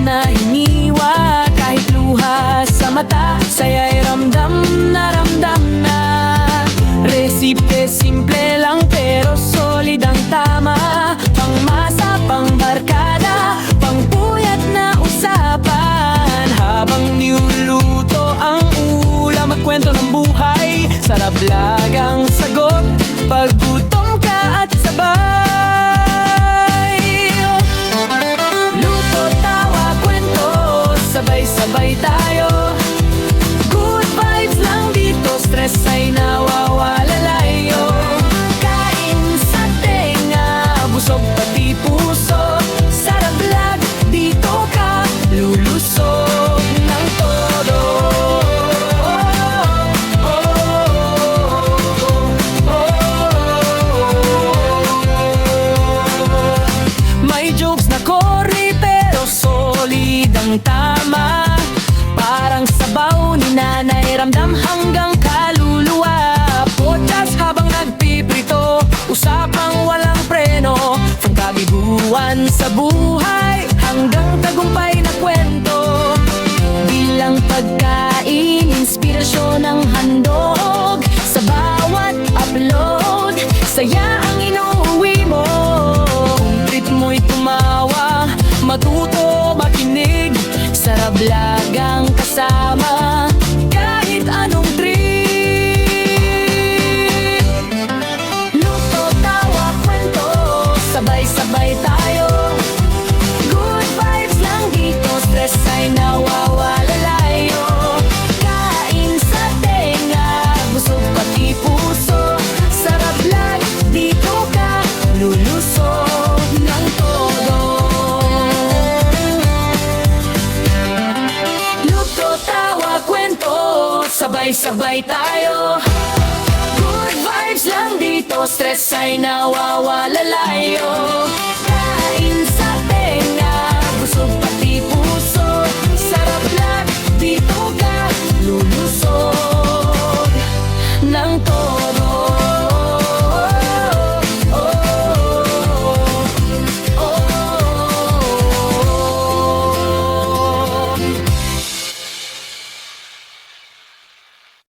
na hiniwa. Kahit luha sa mata, saya'y ramdam na ramdam na. Resipe simple lang pero solid ang tama. Pangmasa, pangbarkada, pangpuyat na usapan. Habang niluluto ang ulam at kwento ng buhay, sarap lagang sagot pag gutom ka at sabay. Luto, tawa, kwento, sabay-sabay tayo. Good vibes lang dito, stress ay nawawalalayo. Kain sa tenga, busog pati puso. Sarap lag, dito ka lulusog ng todo. May jokes na corny pero solid ang tama. Parang sabaw ni nanay, ramdam hanggang kaluluwa. Podcast habang nagpiprito, usapang walang preno. From kabiguan sa buhay hanggang tagumpay na kwento. Bilang pagkain, inspirasyon ang handog. Sa bawat upload, saya ang inuuwi mo. Kung trip mo'y tumawa, matuto, makinig. Sarap lagang kasama kahit anong trip. Luto, tawa, kwento, sabay-sabay tayo. Good vibes lang dito, stress ay nawawalalayo. Kain sa tenga, busog pati puso. Sarap lang dito ka lulusog ng todo. Luto, tawa, kwento, sabay-sabay tayo. Good vibes lang dito, stress ay nawawalalayo.